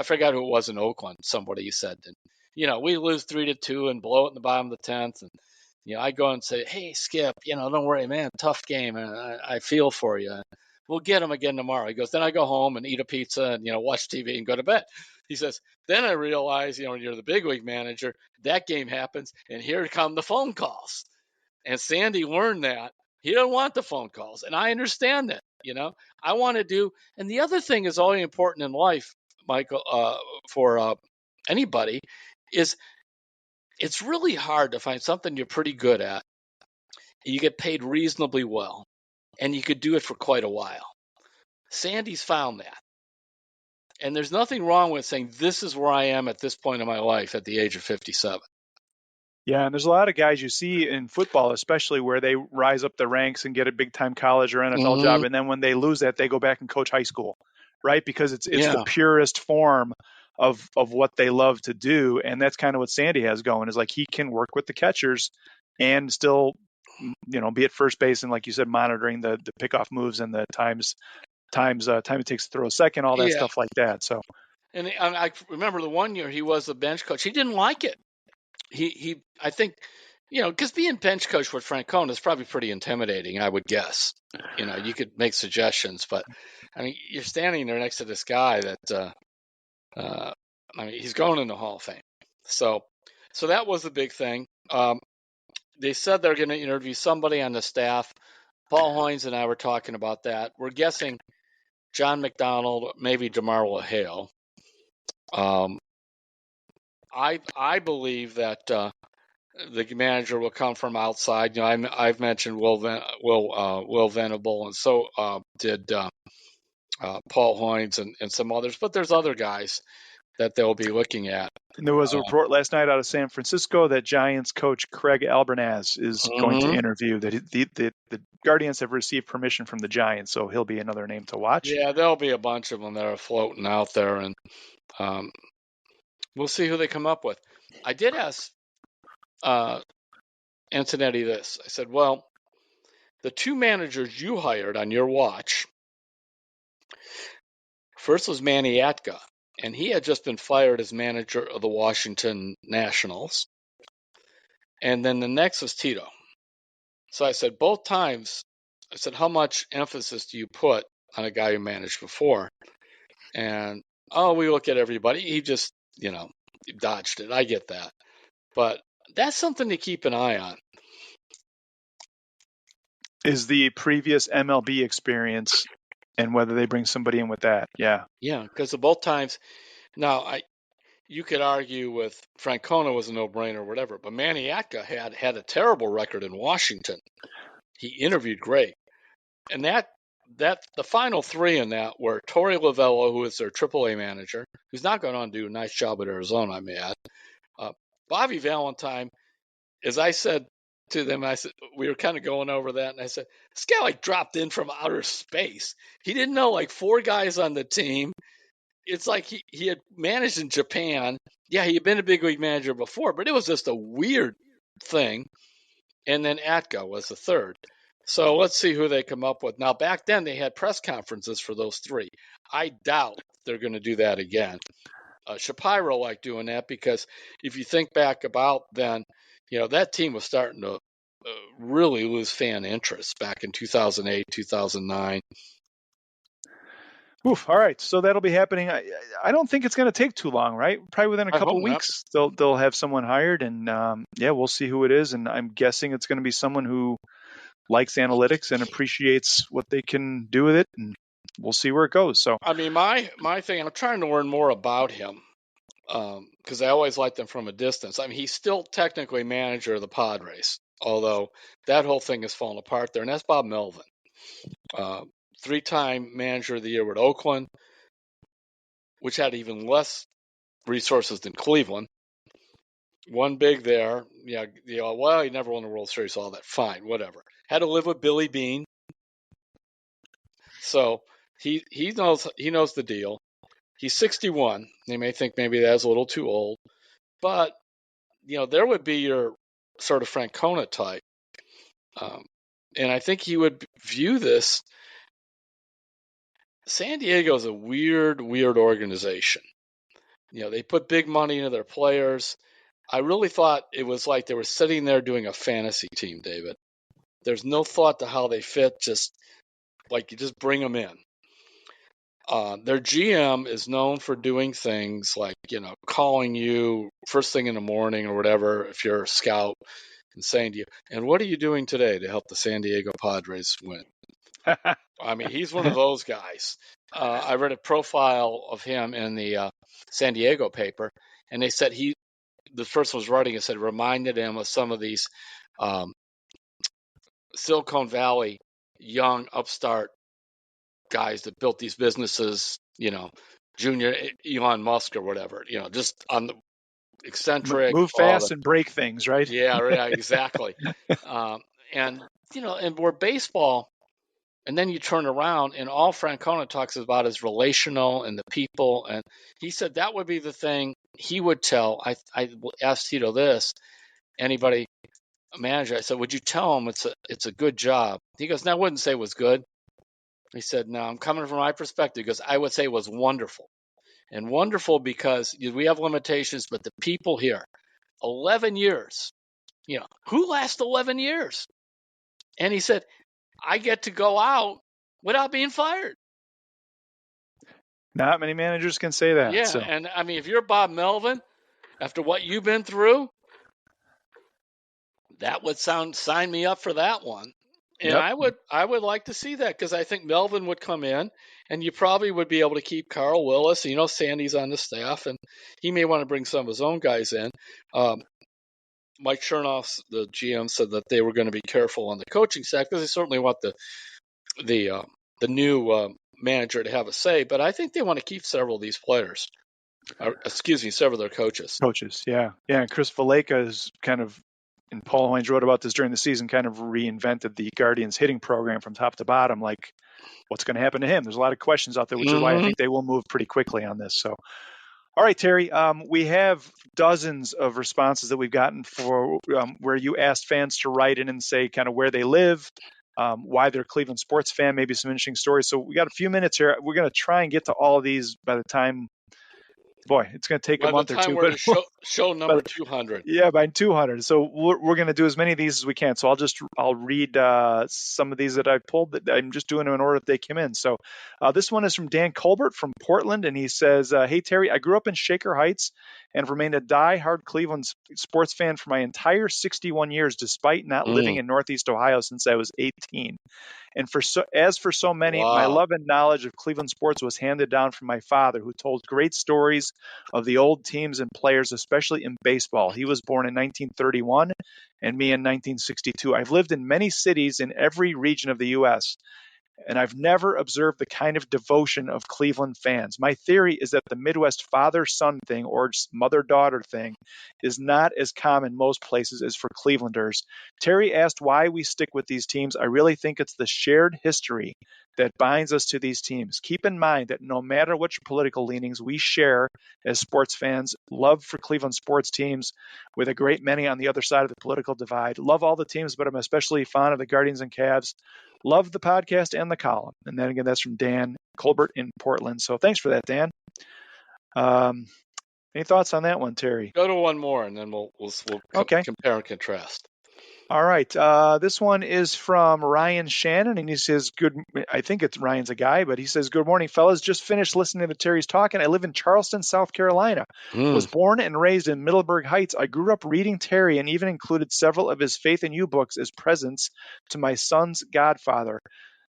D: forgot who it was in Oakland, somebody said. And, we lose 3-2 and blow it in the bottom of the 10th. And, I go and say, hey, Skip, don't worry, man, tough game. And I feel for you. We'll get him again tomorrow. He goes, then I go home and eat a pizza and, watch TV and go to bed. He says, then I realize, when you're the big league manager, that game happens and here come the phone calls. And Sandy learned that. He doesn't want the phone calls, and I understand that. I want to do. And the other thing is always important in life, Michael, for anybody, is it's really hard to find something you're pretty good at. You get paid reasonably well, and you could do it for quite a while. Sandy's found that. And there's nothing wrong with saying, this is where I am at this point in my life at the age of 57.
C: Yeah, and there's a lot of guys you see in football, especially where they rise up the ranks and get a big-time college or NFL job, and then when they lose that, they go back and coach high school, right? Because it's the purest form of what they love to do, and that's kind of what Sandy has going, is like he can work with the catchers and still, be at first base and, like you said, monitoring the pickoff moves and the time it takes to throw a second, all that stuff like that. So,
D: and I remember the one year he was the bench coach. He didn't like it. I think, because being bench coach with Francona is probably pretty intimidating, I would guess. You could make suggestions, but I mean, you're standing there next to this guy that, he's going in the Hall of Fame. So that was the big thing. They said they're going to interview somebody on the staff. Paul Hoynes and I were talking about that. We're guessing John McDonald, maybe DeMarlo Hale. I believe that the manager will come from outside. I've mentioned Will Venable, and so did Paul Hoynes and some others. But there's other guys that they'll be looking at.
C: And there was a report last night out of San Francisco that Giants coach Craig Albernaz is going to interview. That the Guardians have received permission from the Giants, so he'll be another name to watch.
D: Yeah, there'll be a bunch of them that are floating out there, and we'll see who they come up with. I did ask Antonetti this. I said, well, the two managers you hired on your watch, first was Manny Atka, and he had just been fired as manager of the Washington Nationals. And then the next was Tito. So I said, both times, I said, how much emphasis do you put on a guy who managed before? And, we look at everybody. He just, dodged it. I get that. But that's something to keep an eye on.
C: Is the previous MLB experience and whether they bring somebody in with that. Yeah.
D: Yeah, because of both times. Now, you could argue with Francona was a no-brainer or whatever, but Manny Atka had a terrible record in Washington. He interviewed great. And that the final three in that were Torey Lovullo, who is their AAA manager, who's not going on to do a nice job at Arizona, I may add. Bobby Valentine, as I said to them, I said, we were kind of going over that, and I said, this guy dropped in from outer space. He didn't know 4 guys on the team. It's like he had managed in Japan. Yeah, he had been a big league manager before, but it was just a weird thing. And then Atka was the third. So let's see who they come up with. Now, back then, they had press conferences for those 3. I doubt they're going to do that again. Shapiro liked doing that because if you think back about then, that team was starting to really lose fan interest back in 2008, 2009.
C: Oof, all right, so that'll be happening. I don't think it's going to take too long, right? Probably within a couple weeks, they'll have someone hired, and we'll see who it is. And I'm guessing it's going to be someone who likes analytics and appreciates what they can do with it, and we'll see where it goes. So,
D: I mean, my thing, I'm trying to learn more about him because I always liked him from a distance. I mean, he's still technically manager of the Padres, although that whole thing has fallen apart there, and that's Bob Melvin. 3-time manager of the year with Oakland, which had even less resources than Cleveland. One big there. Yeah, he never won the World Series, all that. Fine, whatever. Had to live with Billy Beane. So he knows the deal. He's 61. They may think maybe that's a little too old. But, there would be your sort of Francona type. And I think he would view this. San Diego is a weird organization. They put big money into their players. I really thought it was like they were sitting there doing a fantasy team, David. There's no thought to how they fit, just like you just bring them in. Their GM is known for doing things like, calling you first thing in the morning or whatever if you're a scout and saying to you, "And what are you doing today to help the San Diego Padres win?" I mean, he's one of those guys. I read a profile of him in the San Diego paper, and they said the person was writing it said reminded him of some of these Silicon Valley young upstart guys that built these businesses, Junior Elon Musk or whatever, just on the eccentric.
C: Move fast and break things, right?
D: Yeah, exactly. And we're baseball, and then you turn around, and all Francona talks about is relational and the people. And he said that would be the thing he would tell. I asked Tito this, anybody manager, I said, would you tell him it's a good job? He goes, no, I wouldn't say it was good. He said, no, I'm coming from my perspective, because I would say it was wonderful. And wonderful because we have limitations, but the people here, 11 years, who lasts 11 years? And he said, I get to go out without being fired.
C: Not many managers can say that.
D: Yeah,
C: so.
D: And I mean, if you're Bob Melvin, after what you've been through, that would sign me up for that one. And
C: Yep.
D: I would like to see that, because I think Melvin would come in, and you probably would be able to keep Carl Willis. Sandy's on the staff, and he may want to bring some of his own guys in. Mike Chernoff, the GM, said that they were going to be careful on the coaching staff, because they certainly want the new manager to have a say. But I think they want to keep several of these players. Several of their coaches.
C: Yeah. And Chris Valleca is kind of, and Paul Hoynes wrote about this during the season, kind of reinvented the Guardians hitting program from top to bottom. Like, what's going to happen to him? There's a lot of questions out there, which is why I think they will move pretty quickly on this. So, all right, Terry, we have dozens of responses that we've gotten for where you asked fans to write in and say kind of where they live, why they're a Cleveland sports fan, maybe some interesting stories. So we got a few minutes here. We're going to try and get to all of these by the time. Boy, it's going to take a month or two.
D: By the time we're show number 200.
C: Yeah, by 200. So we're going to do as many of these as we can. So I'll read some of these that I pulled. That I'm just doing them in order that they came in. So this one is from Dan Colbert from Portland, and he says, "Hey Terry, I grew up in Shaker Heights and remained a die-hard Cleveland sports fan for my entire 61 years, despite not living in Northeast Ohio since I was 18. And for so many, my love and knowledge of Cleveland sports was handed down from my father, who told great stories of the old teams and players, especially in baseball. He was born in 1931 and me in 1962. I've lived in many cities in every region of the U.S., and I've never observed the kind of devotion of Cleveland fans. My theory is that the Midwest father-son thing or mother-daughter thing is not as common most places as for Clevelanders. Terry asked why we stick with these teams. I really think it's the shared history that binds us to these teams. Keep in mind that no matter which political leanings we share as sports fans, love for Cleveland sports teams with a great many on the other side of the political divide. Love all the teams, but I'm especially fond of the Guardians and Cavs. Love the podcast and the column." And then again, that's from Dan Colbert in Portland. So thanks for that, Dan. Any thoughts on that one, Terry?
D: Go to one more, and then we'll compare and contrast.
C: All right. This one is from Ryan Shannon, and he says, I think it's Ryan's a guy, but he says, "Good morning, fellas. Just finished listening to Terry's talking. I live in Charleston, South Carolina. Was born and raised in Middleburg Heights. I grew up reading Terry and even included several of his Faith in You books as presents to my son's godfather.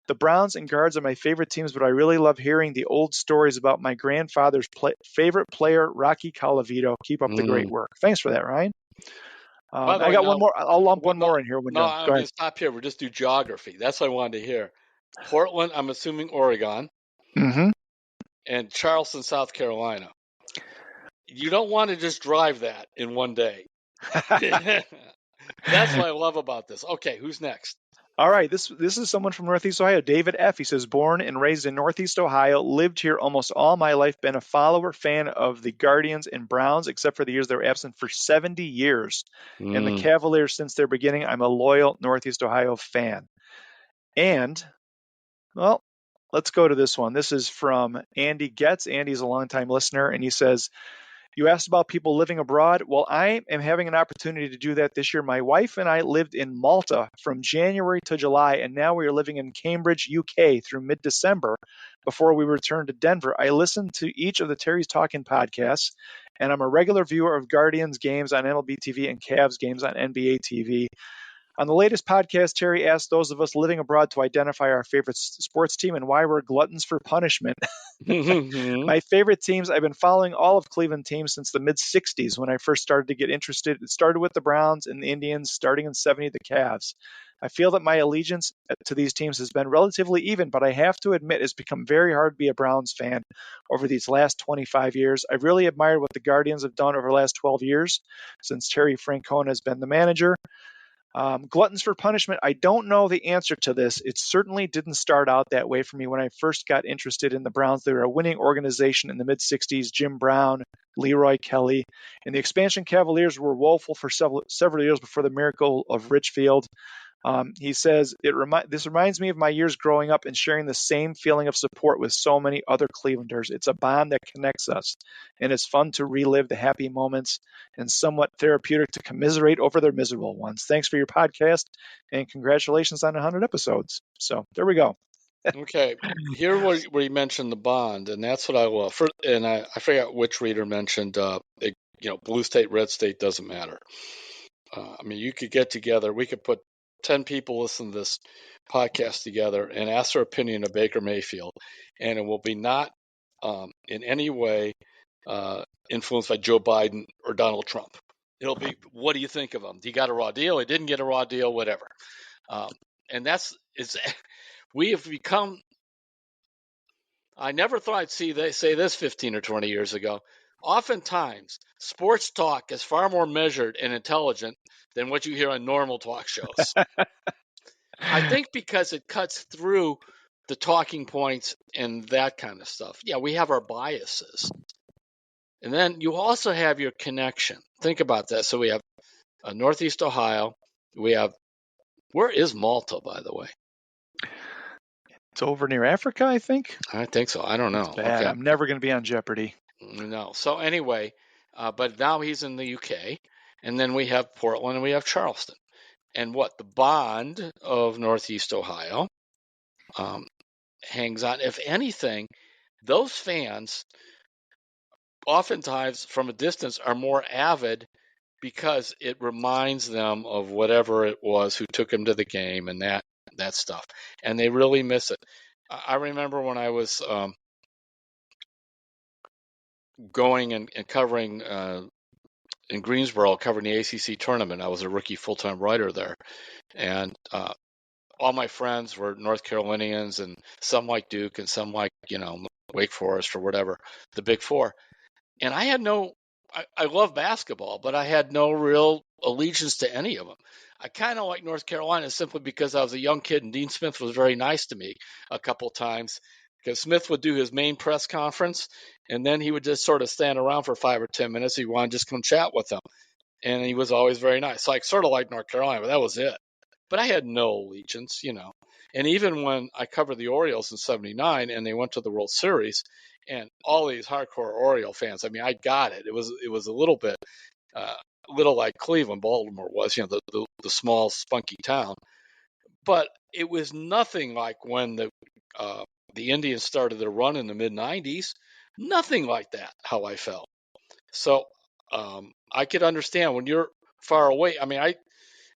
C: The Browns and Guards are my favorite teams, but I really love hearing the old stories about my grandfather's favorite player, Rocky Colavito. Keep up the great work." Thanks for that, Ryan. I got one more. I'll lump one more in here.
D: I'm going to stop here. We'll just do geography. That's what I wanted to hear. Portland, I'm assuming Oregon.
C: Mm-hmm.
D: And Charleston, South Carolina. You don't want to just drive that in one day. That's what I love about this. Okay, who's next?
C: All right, this is someone from Northeast Ohio, David F. He says, "Born and raised in Northeast Ohio, lived here almost all my life, been a follower, fan of the Guardians and Browns, except for the years they were absent for 70 years. And the Cavaliers since their beginning. I'm a loyal Northeast Ohio fan." And, well, let's go to this one. This is from Andy Getz. Andy's a longtime listener, and he says, You asked about people living abroad. Well, I am having an opportunity to do that this year. My wife and I lived in Malta from January to July, and now we are living in Cambridge, UK through mid-December before we return to Denver. I listen to each of the Terry's Talkin podcasts, and I'm a regular viewer of Guardians games on MLB TV and Cavs games on NBA TV. On the latest podcast, Terry asked those of us living abroad to identify our favorite sports team and why we're gluttons for punishment. My favorite teams, I've been following all of Cleveland teams since the mid-'60s when I first started to get interested. It started with the Browns and the Indians, starting in '70, the Cavs. I feel that my allegiance to these teams has been relatively even, but I have to admit it's become very hard to be a Browns fan over these last 25 years. I've really admired what the Guardians have done over the last 12 years since Terry Francona has been the manager. Gluttons for punishment. I don't know the answer to this. It certainly didn't start out that way for me when I first got interested in the Browns. They were a winning organization in the mid-'60s. Jim Brown, Leroy Kelly, and the expansion Cavaliers were woeful for several years before the miracle of Richfield. He says, this reminds me of my years growing up and sharing the same feeling of support with so many other Clevelanders. It's a bond that connects us, and it's fun to relive the happy moments and somewhat therapeutic to commiserate over their miserable ones. Thanks for your podcast, and congratulations on 100 episodes. So there we go.
D: Okay, here where you mentioned the bond, and that's what I love. And I forgot which reader mentioned, blue state, red state, doesn't matter. I mean, you could get together. We could put 10 people listen to this podcast together and ask their opinion of Baker Mayfield, and it will be not in any way influenced by Joe Biden or Donald Trump. It'll be, what do you think of him? He got a raw deal? He didn't get a raw deal? Whatever. And we have become. I never thought I'd say this 15 or 20 years ago. Oftentimes, sports talk is far more measured and intelligent than what you hear on normal talk shows. I think because it cuts through the talking points and that kind of stuff. Yeah, we have our biases. And then you also have your connection. Think about that. So we have Northeast Ohio. We have, where is Malta, by the way?
C: It's over near Africa, I think.
D: I think so. I don't know.
C: Okay. I'm never going to be on Jeopardy.
D: No. So anyway, but now he's in the UK. And then we have Portland and we have Charleston. And what? The bond of Northeast Ohio hangs on. If anything, those fans oftentimes from a distance are more avid because it reminds them of whatever it was who took them to the game and that stuff. And they really miss it. I remember when I was going and covering in Greensboro, covering the ACC tournament. I was a rookie full-time writer there. And all my friends were North Carolinians, and some like Duke and some like, Wake Forest or whatever, the Big Four. And I had I love basketball, but I had no real allegiance to any of them. I kind of like North Carolina simply because I was a young kid and Dean Smith was very nice to me a couple times, because Smith would do his main press conference and then he would just sort of stand around for 5 or 10 minutes. He wanted to just come chat with them. And he was always very nice. So I sort of liked North Carolina, but that was it. But I had no allegiance, And even when I covered the Orioles in '79 and they went to the World Series, and all these hardcore Oriole fans, I mean, I got it. It was a little bit, little like Cleveland, Baltimore was, the small, spunky town. But it was nothing like when the Indians started their run in the mid-'90s. Nothing like that, how I felt. So I could understand when you're far away. I mean,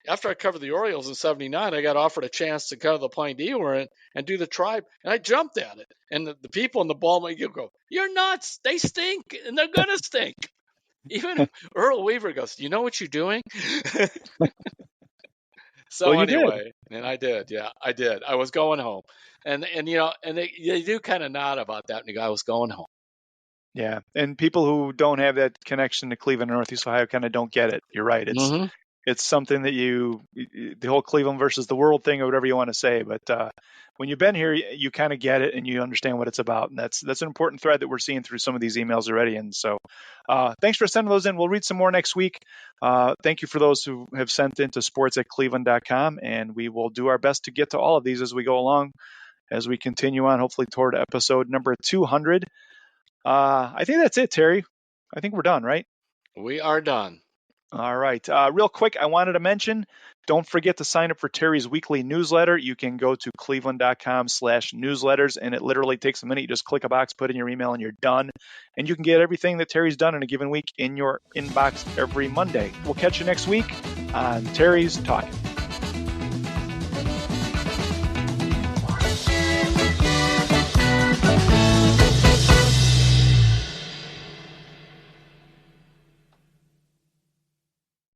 D: after I covered the Orioles in '79, I got offered a chance to cover the Plain Dealer and do the Tribe, and I jumped at it. And the people in the ballpark go, "You're nuts! They stink, and they're gonna stink." Even Earl Weaver goes, "You know what you're doing?" So
C: well,
D: anyway, and I did. Yeah, I did. I was going home, and they do kind of nod about that. And I was going home.
C: Yeah, and people who don't have that connection to Cleveland and Northeast Ohio kind of don't get it. You're right. It's something that the whole Cleveland versus the world thing or whatever you want to say. But when you've been here, you kind of get it and you understand what it's about. And that's an important thread that we're seeing through some of these emails already. And so thanks for sending those in. We'll read some more next week. Thank you for those who have sent into sports@cleveland.com. And we will do our best to get to all of these as we go along, as we continue on, hopefully toward episode number 200. I think that's it, Terry. I think we're done, right?
D: We are done.
C: All right. Real quick, I wanted to mention, don't forget to sign up for Terry's weekly newsletter. You can go to cleveland.com/newsletters, and it literally takes a minute. You just click a box, put in your email, and you're done. And you can get everything that Terry's done in a given week in your inbox every Monday. We'll catch you next week on Terry's Talkin.